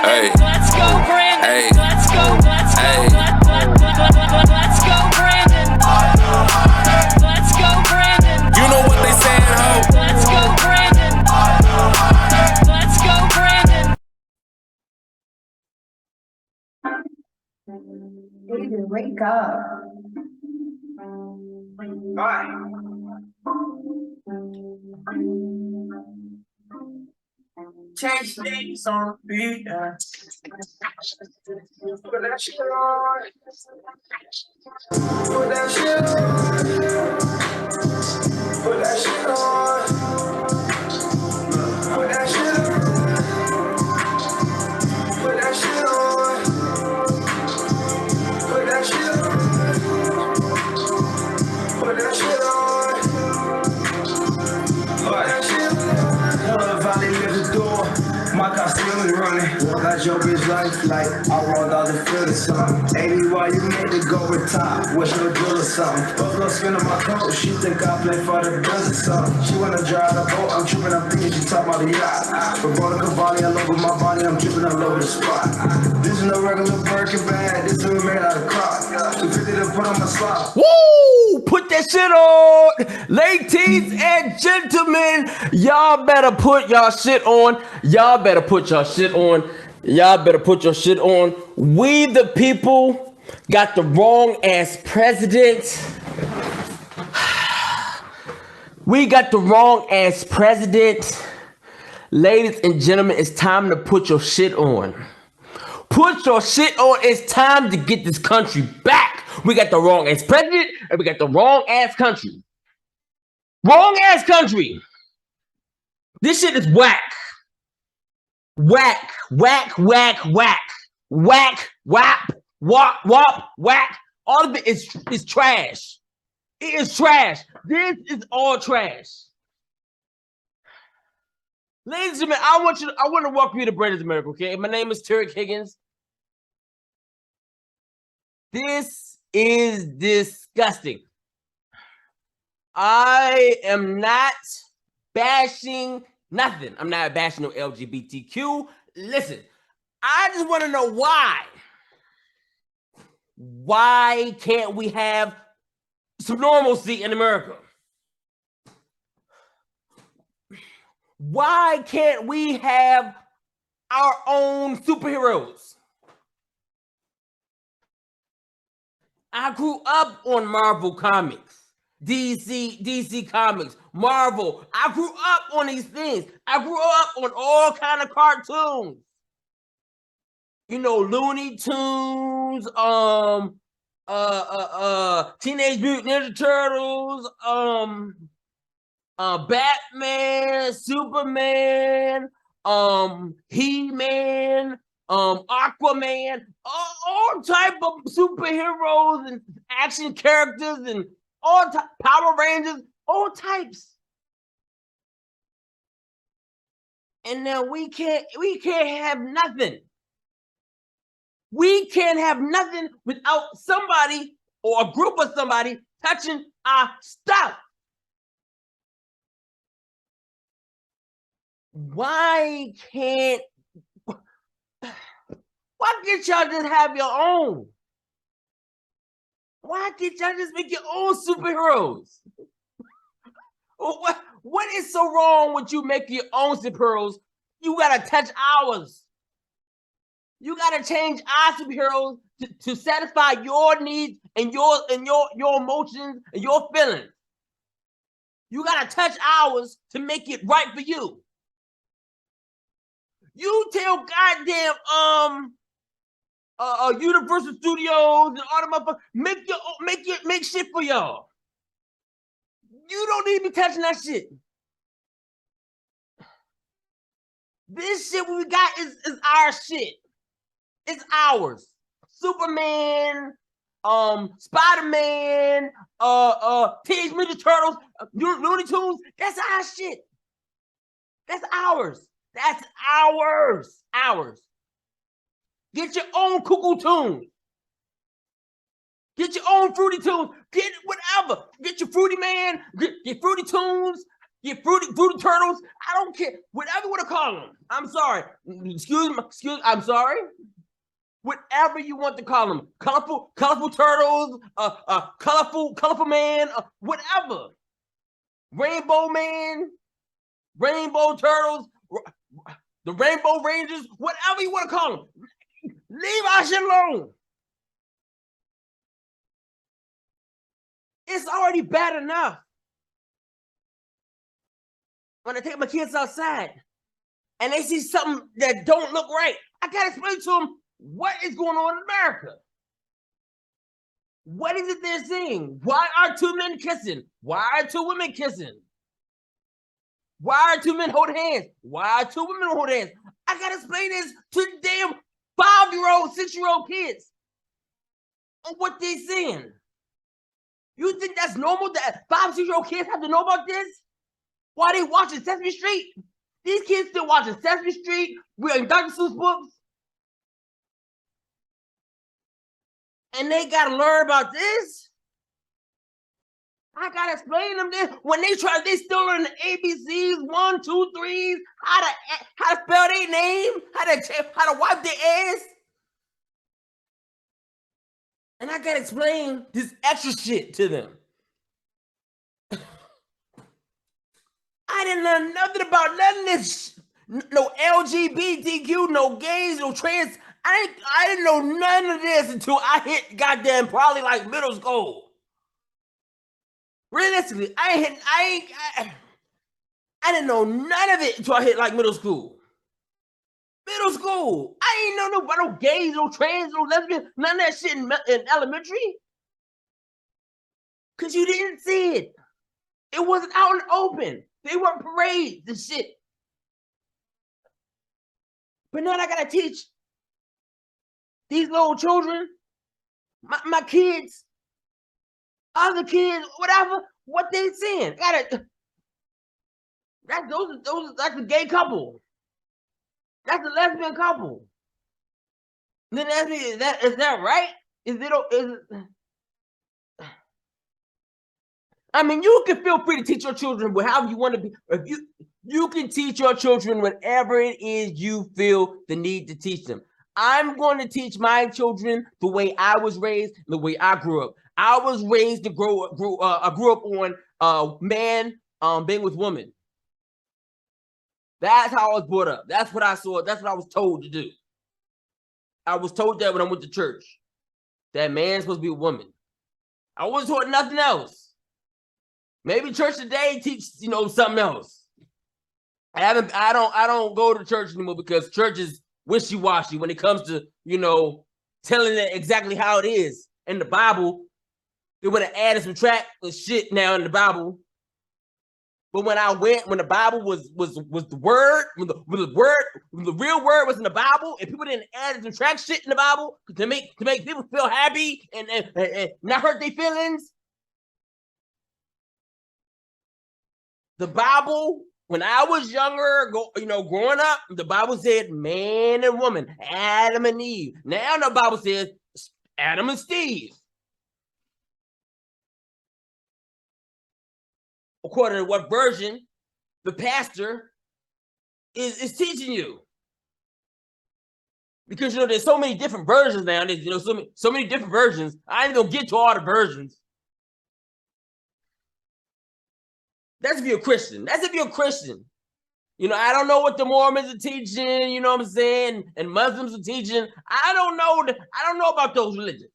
Brandon. Let's go, Brandon. Let's go. Let's go. Let's go, Brandon. Let's go, Brandon. You know what they saying, ho? Let's go, Brandon. Let's go, Brandon. David, wake up. Why? Change things on beat. Put that shit on. Put that shit on. Put that shit on. Put that shit on. Put that shit on. Put that shit on. Put that shit on. Put that shit on. Valley live the door. My car still is running. Got your bitch life like I rolled out the field or something. 80 why you made it go retire. Wish no drill or something. Buffalo skin on my coat. She think I play for the Bills or something. She wanna drive the boat. I'm tripping. I'm thinking she talking about the yacht. But brought a Cavalli all over my body. I'm tripping all over the spot. This is no regular Birkin bag. This is made out of cloth. 250 to put on my slot. Woo! Put that shit on. Ladies and gentlemen, y'all better put y'all shit on. Y'all better put your shit on. Y'all better put your shit on. We the people got the wrong ass president. We got the wrong ass president. Ladies and gentlemen, it's time to put your shit on. Put your shit on. It's time to get this country back. We got the wrong ass president and we got the wrong ass country. Wrong ass country. This shit is whack. Whack, whack, whack, whack, whack, whap, wop, wop, whack. All of it is trash. It is trash. This is all trash. Ladies and gentlemen, I want to welcome you to Brandon's America, okay? My name is Tarek Higgins. This is disgusting. I am not bashing nothing. I'm not bashing no LGBTQ. Listen, I just want to know why. Why can't we have some normalcy in America? Why can't we have our own superheroes? I grew up on Marvel Comics. DC Comics, Marvel. I grew up on these things. I grew up on all kind of cartoons. You know, Looney Tunes, Teenage Mutant Ninja Turtles, Batman, Superman, He-Man, Aquaman, all type of superheroes and action characters and all Power Rangers, all types. And now we can't have nothing. We can't have nothing without somebody or a group of somebody touching our stuff. Why can't y'all just have your own? Why can't y'all just make your own superheroes? What is so wrong with you making your own superheroes? You gotta touch ours. You gotta change our superheroes to satisfy your needs and your emotions and your feelings. You gotta touch ours to make it right for you. You tell goddamn Universal Studios and all the motherfuckers make shit for y'all. You don't need to be touching that shit. This shit we got is our shit. It's ours. Superman, Spider-Man, Teenage Mutant Turtles, Looney Tunes. That's our shit. That's ours. That's ours. Ours. Get your own Cuckoo Tunes. Get your own Fruity Tunes. Get whatever. Get your Fruity Man. Get Fruity Tunes. Get fruity turtles. I don't care. Whatever you want to call them. I'm sorry. I'm sorry. Whatever you want to call them. Colorful turtles, colorful man, whatever. Rainbow man, rainbow turtles, the Rainbow Rangers, whatever you want to call them. Leave our shit alone. It's already bad enough. When I take my kids outside and they see something that don't look right, I gotta explain to them what is going on in America. What is it they're seeing? Why are two men kissing? Why are two women kissing? Why are two men holding hands? Why are two women holding hands? I gotta explain this to damn 5-year-old, 6-year-old kids on what they're seeing. You think that's normal that 5, 6-year-old kids have to know about this? Why are they watching Sesame Street? These kids still watching Sesame Street, reading Dr. Seuss books. And they gotta learn about this. I gotta explain them this. When they still learn the ABCs, 1, 2, 3s, how to spell their name, how to wipe their ass. And I gotta explain this extra shit to them. I didn't learn nothing about none of this. No LGBTQ, no gays, no trans. I didn't know none of this until I hit goddamn probably like middle school. Realistically, I didn't know none of it until I hit like middle school. Middle school. I ain't know about no gays, no trans, no lesbians, none of that shit in elementary. Cause you didn't see it. It wasn't out in the open. They weren't parades and shit. But now I gotta teach these little children, my kids, other kids, whatever, what they seeing. That's the gay couple. That's the lesbian couple. And then ask me, is that right? I mean, you can feel free to teach your children however you want to be. If you can teach your children whatever it is you feel the need to teach them. I'm going to teach my children the way I was raised, the way I grew up. I was raised to I grew up on man being with woman. That's how I was brought up. That's what I saw. That's what I was told to do. I was told that when I went to church, that man's supposed to be a woman. I wasn't taught nothing else. Maybe church today teaches, something else. I don't go to church anymore because church is wishy-washy when it comes to, telling it exactly how it is. In the Bible, they want to add and subtract the shit now in the Bible. But when the Bible was the word, when the real word was in the Bible, and people didn't add and subtract shit in the Bible to make people feel happy and not hurt their feelings. The Bible, when I was younger, growing up, the Bible said man and woman, Adam and Eve. Now the Bible says Adam and Steve. According to what version the pastor is teaching you. Because there's so many different versions now. There's so many different versions. I ain't gonna get to all the versions. That's if you're a Christian. I don't know what the Mormons are teaching, you know what I'm saying, and Muslims are teaching. I don't know about those religions.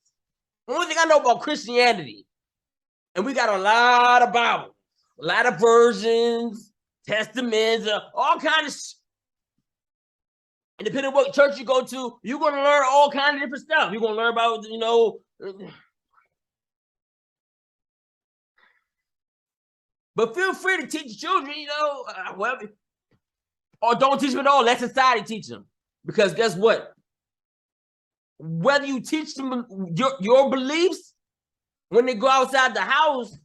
The only thing I know about Christianity, and we got a lot of Bibles, a lot of versions, testaments, all kinds of shit. And depending on what church you go to, you're going to learn all kinds of different stuff. You're going to learn about, But feel free to teach children, whatever. Or don't teach them at all. Let society teach them. Because guess what? Whether you teach them your beliefs when they go outside the house,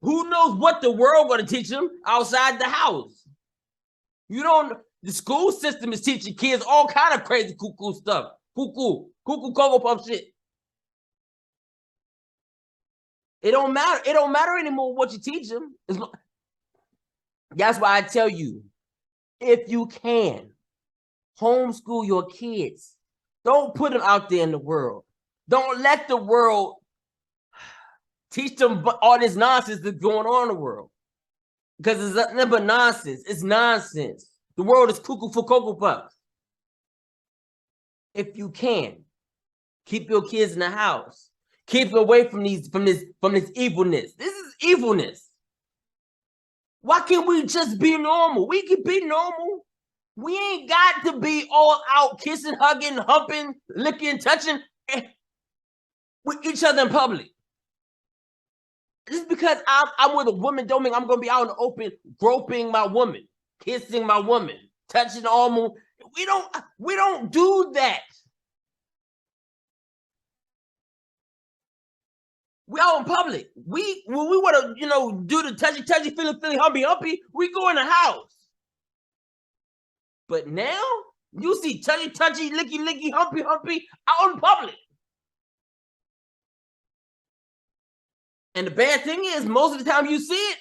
who knows what the world going to teach them outside the house? The school system is teaching kids all kind of crazy cuckoo stuff. Cuckoo, cocoa puff shit. It don't matter. It don't matter anymore what you teach them. That's why I tell you, if you can, homeschool your kids. Don't put them out there in the world. Don't let the world teach them all this nonsense that's going on in the world. Because it's nothing but nonsense. It's nonsense. The world is cuckoo for Cocoa Puffs. If you can, keep your kids in the house. Keep them away from this evilness. This is evilness. Why can't we just be normal? We can be normal. We ain't got to be all out kissing, hugging, humping, licking, touching with each other in public. Just because I'm with a woman don't mean I'm gonna be out in the open groping my woman, kissing my woman, touching almost. We don't do that. We out in public. When we want to, do the touchy, feely, humpy, we go in the house. But now you see touchy, licky, humpy out in public. And the bad thing is, most of the time you see it,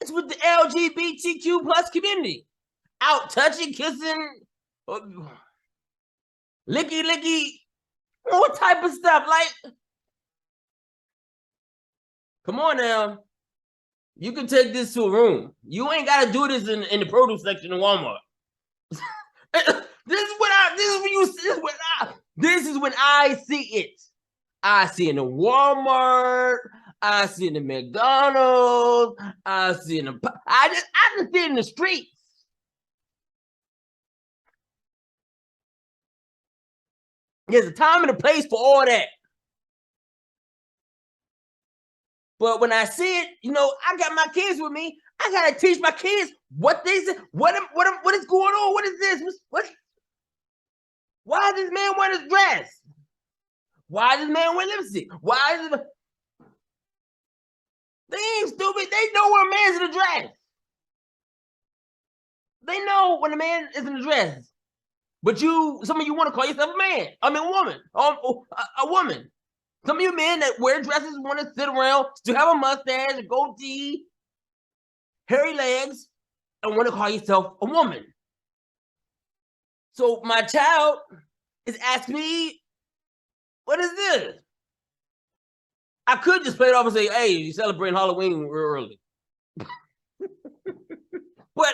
it's with the LGBTQ plus community. Out touching, kissing, licky, all type of stuff. Like, come on now. You can take this to a room. You ain't got to do this in the produce section in Walmart. This is when I see it. I see it in the Walmart. I see it in the McDonald's. I see it in the. I just see it in the streets. There's a time and a place for all that. But when I see it, I got my kids with me. I gotta teach my kids what they say. What is going on? What is this? Why is this man wearing his dress? Why does this man wear lipstick? Why is it? They ain't stupid. They know when a man's in a dress. They know when a man is in a dress. But some of you want to call yourself a man. I mean, a woman. A woman. Some of you men that wear dresses want to sit around, still have a mustache, a goatee, hairy legs, and want to call yourself a woman. So my child is asking me, what is this? I could just play it off and say, hey, you're celebrating Halloween real early. But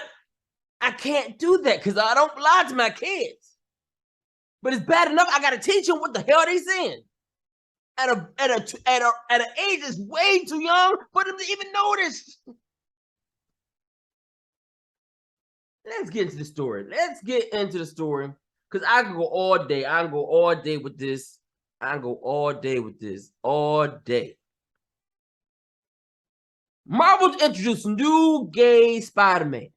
I can't do that because I don't lie to my kids. But it's bad enough I got to teach them what the hell they saying. At an age that's way too young for them to even notice. Let's get into the story. Because I can go all day. I can go all day with this. All day. Marvel introduced new gay Spider-Man.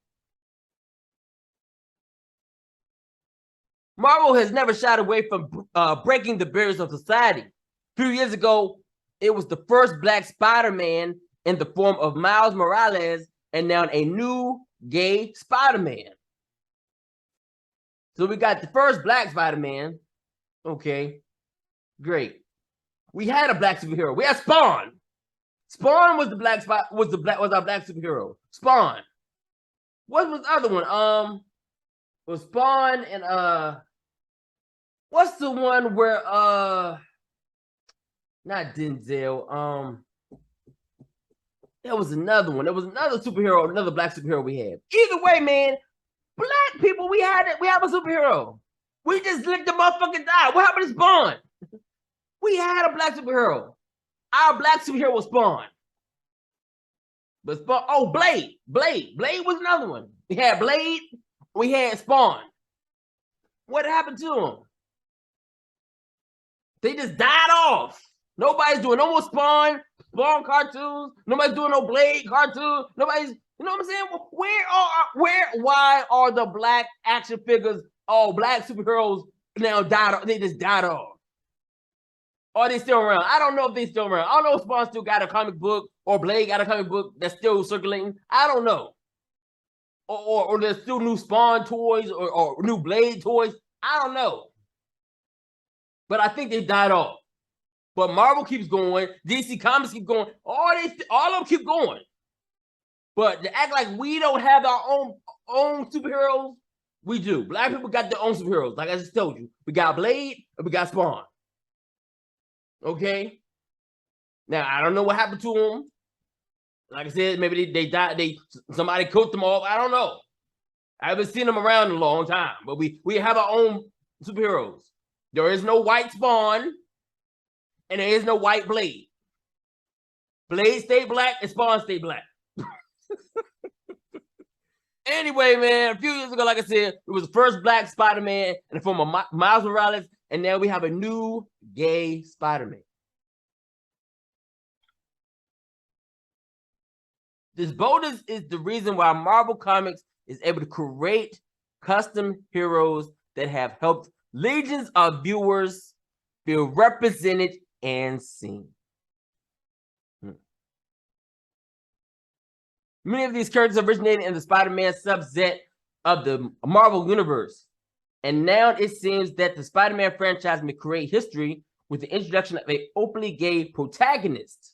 Marvel has never shied away from breaking the barriers of society. A few years ago, it was the first Black Spider-Man in the form of Miles Morales, and now a new gay Spider-Man. So we got the first Black Spider-Man. Okay, great. We had a Black superhero. We had Spawn. Spawn was our Black superhero. Spawn. What was the other one? Was Spawn and what's the one where not Denzel. There was another one. There was another superhero, another Black superhero we had. Either way, man, Black people, we have a superhero. We just licked the motherfucking die. What happened to Spawn? We had a Black superhero. Our Black superhero was Spawn. But Spawn, Blade. Blade was another one. We had Blade, we had Spawn. What happened to them? They just died off. Nobody's doing no more Spawn cartoons. Nobody's doing no Blade cartoons. Nobody's, you know what I'm saying? Why are the Black action figures, Black superheroes now died off? They just died off. Or are they still around? I don't know if they're still around. I don't know if Spawn still got a comic book or Blade got a comic book that's still circulating. I don't know. Or there's still new Spawn toys or new Blade toys. I don't know. But I think they died off. But Marvel keeps going. DC Comics keep going. All of them keep going. But to act like we don't have our own superheroes, we do. Black people got their own superheroes. Like I just told you, we got Blade and we got Spawn. Okay. Now I don't know what happened to them. Like I said, maybe they died. Somebody cooked them off. I don't know. I haven't seen them around in a long time. But we have our own superheroes. There is no white Spawn, and there is no white Blade. Blade stay black and Spawn stay black. Anyway, man, a few years ago, like I said, it was the first black Spider-Man in the form of Miles Morales, and now we have a new gay Spider-Man. This boldness is the reason why Marvel Comics is able to create custom heroes that have helped legions of viewers feel represented and seen. Many of these characters originated in the Spider-Man subset of the Marvel Universe. And now it seems that the Spider-Man franchise may create history with the introduction of an openly gay protagonist.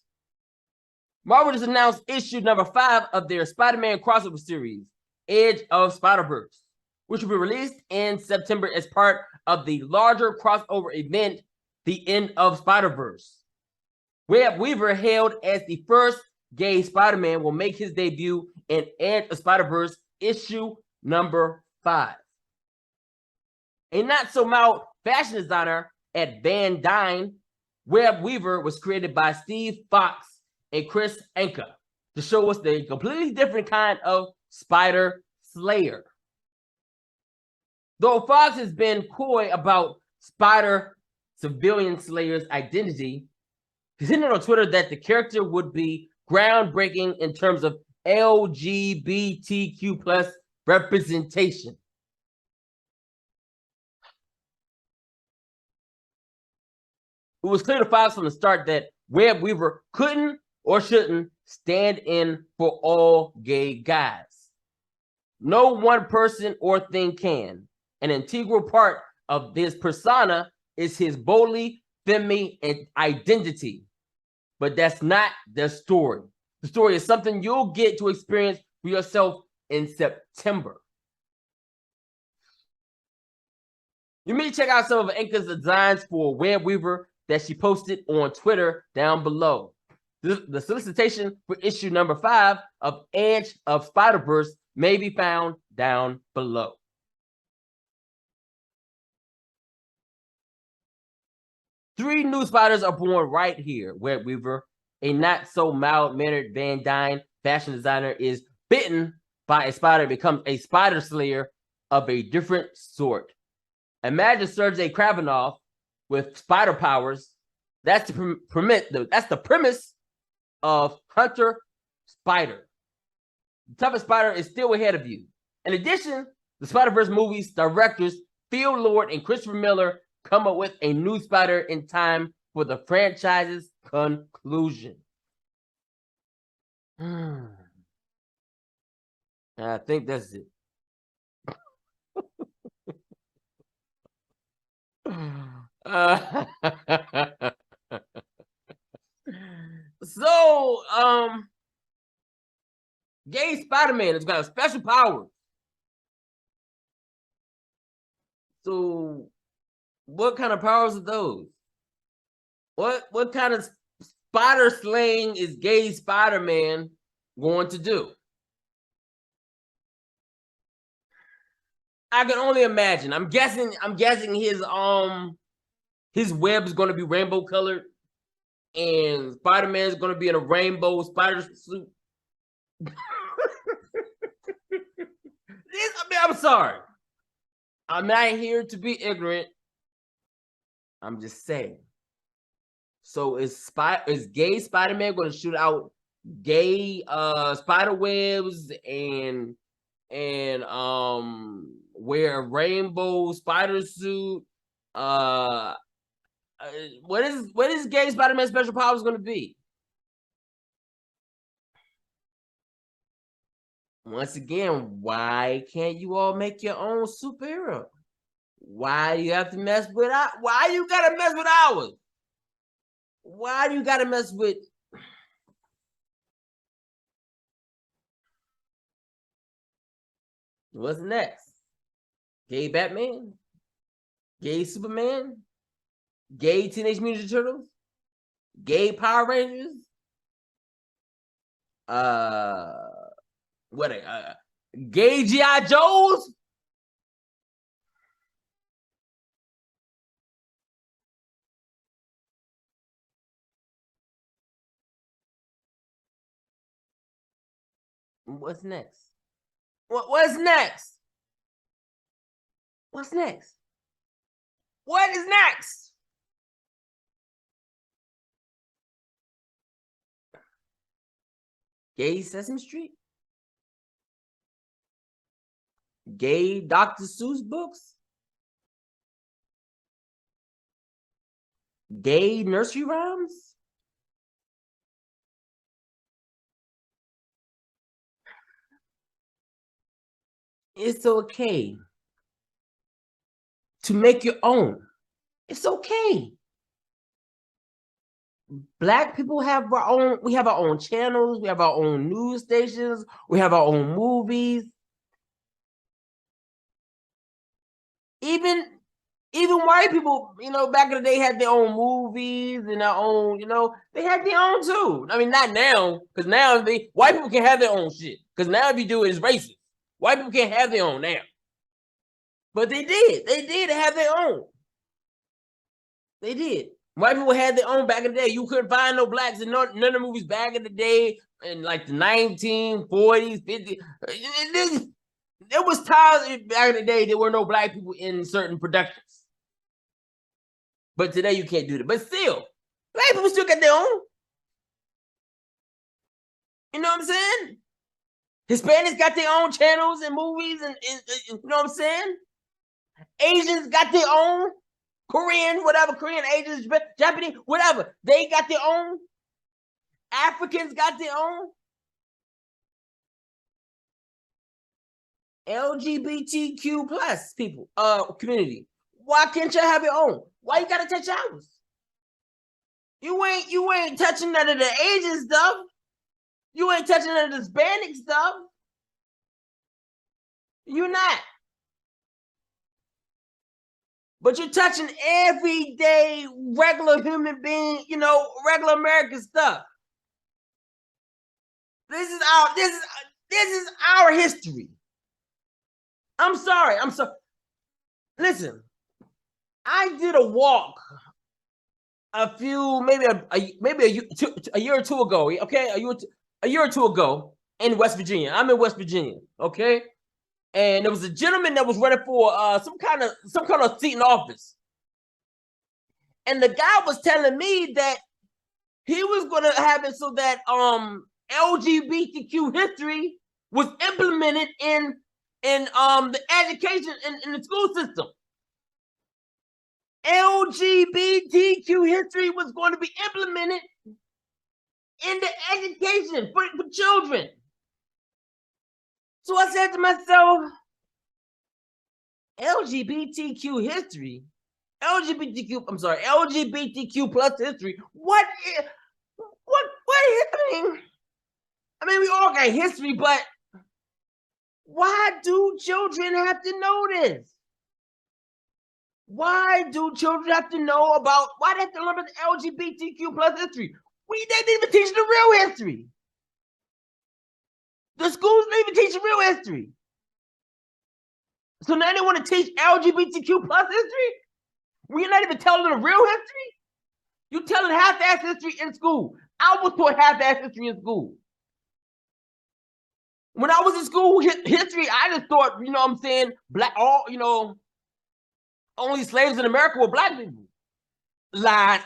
Marvel just announced issue number 5 of their Spider-Man crossover series, Edge of Spider-Verse, which will be released in September as part of the larger crossover event, The End of Spider-Verse. Webb Weaver, hailed as the first gay Spider-Man, will make his debut in Edge of Spider-Verse issue number 5. A not-so-mild fashion designer at Van Dyne, Webb Weaver was created by Steve Fox and Chris Anka to show us the completely different kind of Spider Slayer. Though Fox has been coy about Spider Civilian Slayer's identity, he's hinted on Twitter that the character would be groundbreaking in terms of LGBTQ plus representation. It was clear to Fox from the start that Webb Weaver couldn't or shouldn't stand in for all gay guys. No one person or thing can. An integral part of this persona is his boldly feminine identity. But that's not the story. The story is something you'll get to experience for yourself in September. You may check out some of Anka's designs for Webb Weaver that she posted on Twitter down below. The solicitation for issue number 5 of Edge of Spider-Verse may be found down below. 3 new spiders are born right here. Webb Weaver, a not-so-mild-mannered Van Dyne fashion designer, is bitten by a spider and becomes a spider slayer of a different sort. Imagine Sergei Kravinoff with spider powers. That's the premise of Hunter Spider. The toughest spider is still ahead of you. In addition, the Spider-Verse movies directors Phil Lord and Christopher Miller come up with a new spider in time for the franchise's conclusion. I think that's it. So, gay Spider-Man has got a special power. So, what kind of powers are those? What kind of spider slaying is gay Spider-Man going to do? I can only imagine. I'm guessing his web is going to be rainbow colored, and Spider-Man is going to be in a rainbow spider suit. I'm sorry. I'm not here to be ignorant. I'm just saying. So is gay Spider-Man going to shoot out gay spider webs and wear a rainbow spider suit? What is gay Spider-Man special powers going to be? Once again, why can't you all make your own superhero? Why do you have to mess with why you gotta mess with ours? Why do you gotta mess with What's next? Gay Batman? Gay Superman? Gay Teenage Mutant Ninja Turtles? Gay Power Rangers? Gay G.I. Joes? What's next? What's next? What's next? What is next? Gay Sesame Street? Gay Dr. Seuss books? Gay nursery rhymes? It's okay to make your own. It's okay. Black people have our own, we have our own channels, we have our own news stations, we have our own movies. Even white people, back in the day had their own movies and their own, they had their own too. I mean, not now, because now white people can have their own shit. Because now if you do it, it's racist. White people can't have their own now. But they did. They did have their own. They did. White people had their own back in the day. You couldn't find no blacks in none of the movies back in the day, in like the 1940s, 50s. There was times back in the day there were no black people in certain productions. But today you can't do that. But still, black people still got their own. You know what I'm saying? Hispanics got their own channels and movies, and you know what I'm saying? Asians got their own. Korean, whatever, Korean, Asians, Japanese, whatever. They got their own. Africans got their own. LGBTQ plus people, community. Why can't y'all have your own? Why you gotta touch ours? You ain't touching none of the Asian stuff. You ain't touching none of the Hispanic stuff. You're not. But you're touching everyday, regular human being, regular American stuff. This is our history. I'm sorry. Listen, I did a walk maybe a year or two ago. Okay, a year or two ago in West Virginia. I'm in West Virginia. Okay. And there was a gentleman that was running for some kind of seat in office. And the guy was telling me that he was going to have it so that LGBTQ history was implemented in the education in the school system. LGBTQ history was going to be implemented in the education for children. So I said to myself, LGBTQ plus history. What is happening? I mean, we all got history, but why do children have to know this? Why do children have to know why they have to learn about the LGBTQ plus history? They didn't even teach the real history. The schools didn't even teach real history. So now they want to teach LGBTQ plus history? We're not even telling them the real history? You're telling half-ass history in school. I was taught half-ass history in school. When I was in school, history, I just thought, what I'm saying, only slaves in America were black people. Lies.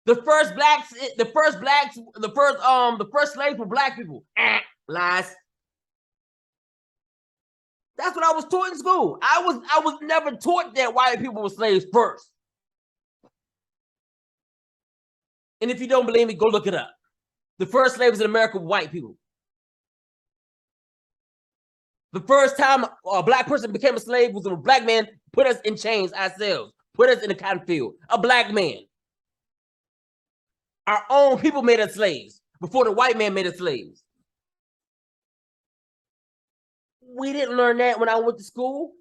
The first slaves were black people. Lies. That's what I was taught in school. I was never taught that white people were slaves first. And if you don't believe me, go look it up. The first slaves in America were white people. The first time a black person became a slave was when a black man put us in chains ourselves, put us in the cotton field. A black man. Our own people made us slaves before the white man made us slaves. We didn't learn that when I went to school.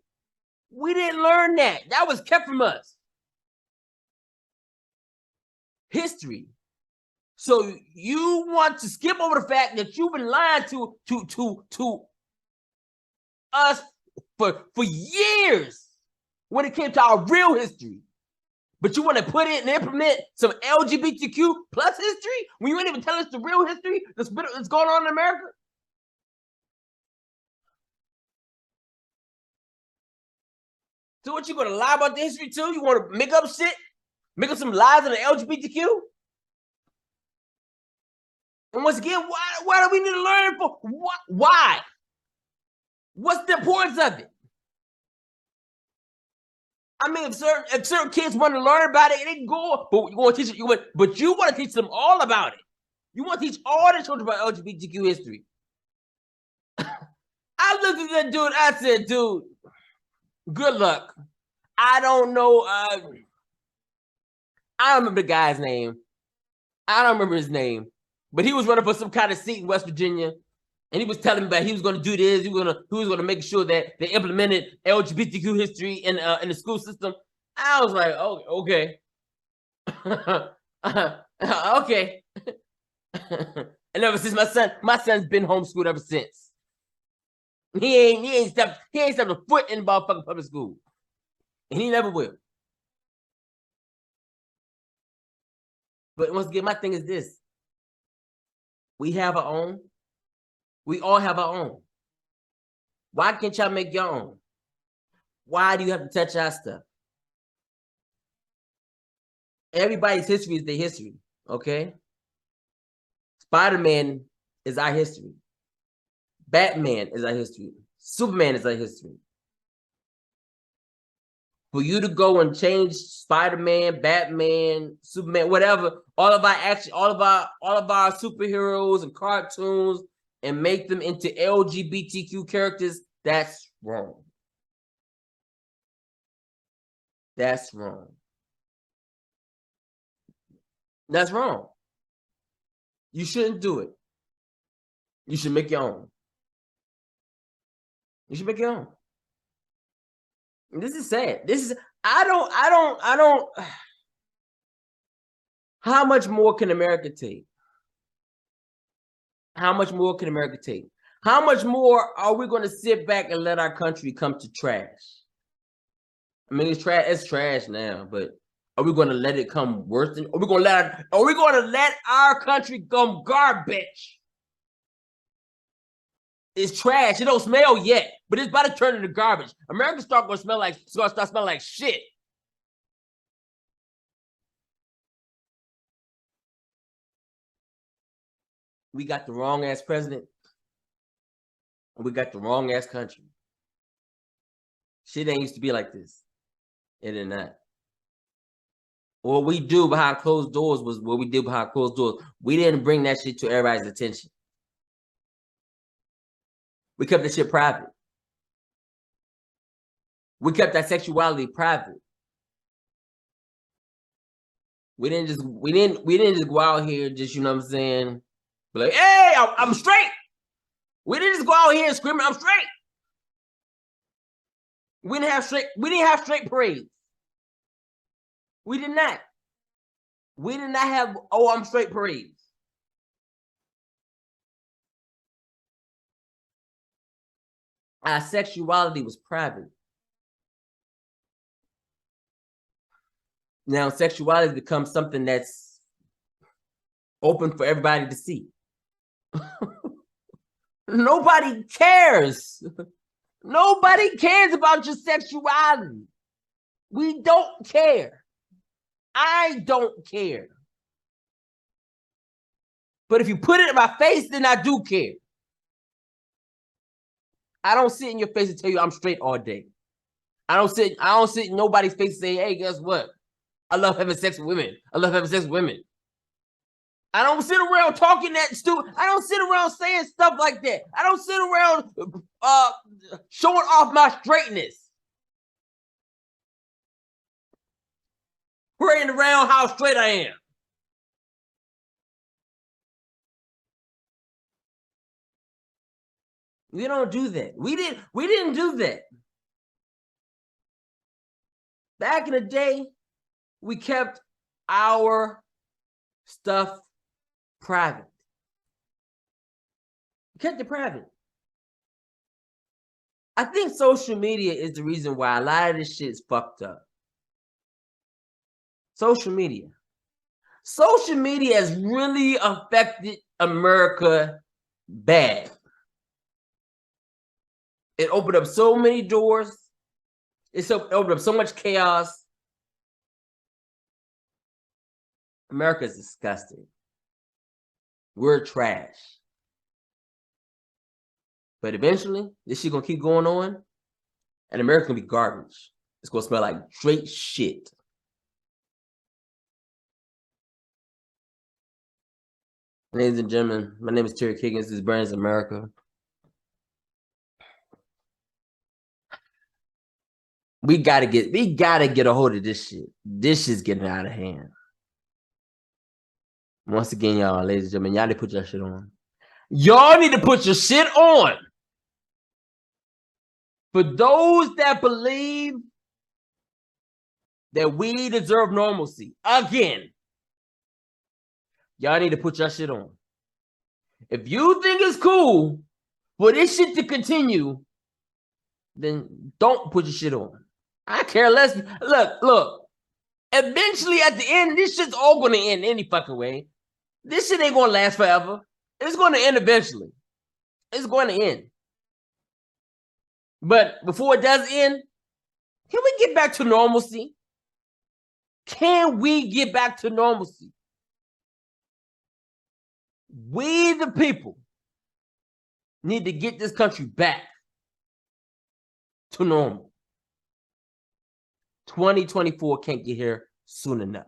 We didn't learn that. That was kept from us. History. So you want to skip over the fact that you've been lying to us for years when it came to our real history. But you want to put in and implement some LGBTQ plus history when you ain't even tell us the real history that's going on in America? So what, you gonna lie about the history too? You want to make up shit? Make up some lies on the LGBTQ? And once again, why do we need to learn for? Why? What's the importance of it? I mean, if certain kids want to learn about it, they can go. But you want to teach it. But you want to teach them all about it. You want to teach all the children about LGBTQ history. I looked at that dude. I said, dude, good luck. I don't know. I don't remember the guy's name. I don't remember his name. But he was running for some kind of seat in West Virginia. And he was telling me that he was going to do this. He was going to make sure that they implemented LGBTQ history in the school system. I was like, oh, okay. Okay. And ever since my son's been homeschooled ever since. He ain't stepped a foot in motherfucking public school. And he never will. But once again, my thing is this. We have our own. We all have our own. Why can't y'all make your own? Why do you have to touch our stuff? Everybody's history is their history, okay? Spider-Man is our history. Batman is our history. Superman is our history. For you to go and change Spider-Man, Batman, Superman, whatever, all of our superheroes and cartoons, and make them into LGBTQ characters, that's wrong. That's wrong. That's wrong. You shouldn't do it. You should make your own. You should make your own. And this is sad. I don't. How much more can America take? How much more can America take? How much more are we going to sit back and let our country come to trash? I mean, it's trash. It's trash now, but are we going to let it come worse than? Are we going to let our country come garbage? It's trash. It don't smell yet, but it's about to turn into garbage. America start smelling like shit. We got the wrong ass president, and we got the wrong ass country. Shit ain't used to be like this. It is not. What we do behind closed doors was what we did behind closed doors. We didn't bring that shit to everybody's attention. We kept that shit private. We kept that sexuality private. We didn't just go out here just, you know what I'm saying, be like, hey, I'm straight. We didn't just go out here and scream, I'm straight. We didn't have straight parades. We did not. We did not have, oh, I'm straight parades. Our sexuality was private. Now, sexuality becomes something that's open for everybody to see. Nobody cares. Nobody cares about your sexuality. We don't care. I don't care. But if you put it in my face, then I do care. I don't sit in your face and tell you I'm straight all day. I don't sit in nobody's face and say, hey, guess what? I love having sex with women. I love having sex with women. I don't sit around talking that stupid. I don't sit around saying stuff like that. I don't sit around showing off my straightness. Parading around how straight I am. We don't do that. We didn't do that. Back in the day, we kept our stuff private. We kept it private. I think social media is the reason why a lot of this shit's fucked up. Social media. Social media has really affected America bad. It opened up so many doors. It opened up so much chaos. America is disgusting. We're trash. But eventually, this shit gonna keep going on, and America's gonna be garbage. It's gonna smell like straight shit. Ladies and gentlemen, my name is Terry Higgins. This is Brands America. We gotta get a hold of this shit. This shit's getting out of hand. Once again, y'all, ladies and gentlemen, y'all need to put your shit on. Y'all need to put your shit on. For those that believe that we deserve normalcy, again, y'all need to put your shit on. If you think it's cool for this shit to continue, then don't put your shit on. I care less. Look. Eventually, at the end, this shit's all going to end any fucking way. This shit ain't going to last forever. It's going to end eventually. It's going to end. But before it does end, can we get back to normalcy? Can we get back to normalcy? We, the people, need to get this country back to normal. 2024 can't get here soon enough.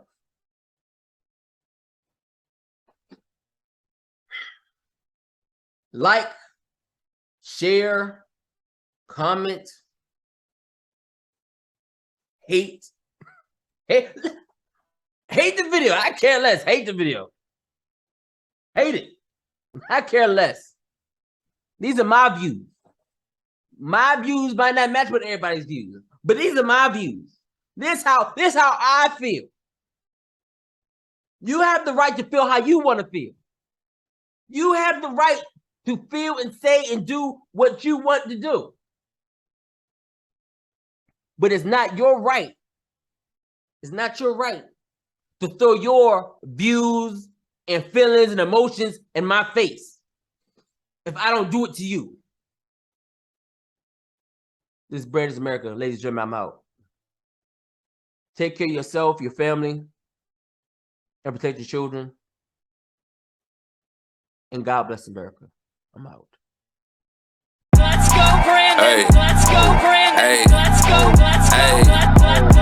Like, share, comment, hate the video. I care less. Hate the video. Hate it. I care less. These are my views. My views might not match with everybody's views, but these are my views. This how I feel. You have the right to feel how you want to feel. You have the right to feel and say and do what you want to do. But it's not your right. It's not your right to throw your views and feelings and emotions in my face if I don't do it to you. This is Brands America. Ladies and gentlemen, I'm out. Take care of yourself, your family, and protect your children. And God bless America. I'm out. Let's go, Brandon. Hey. Let's go, Brandon. Hey. Let's go. Hey.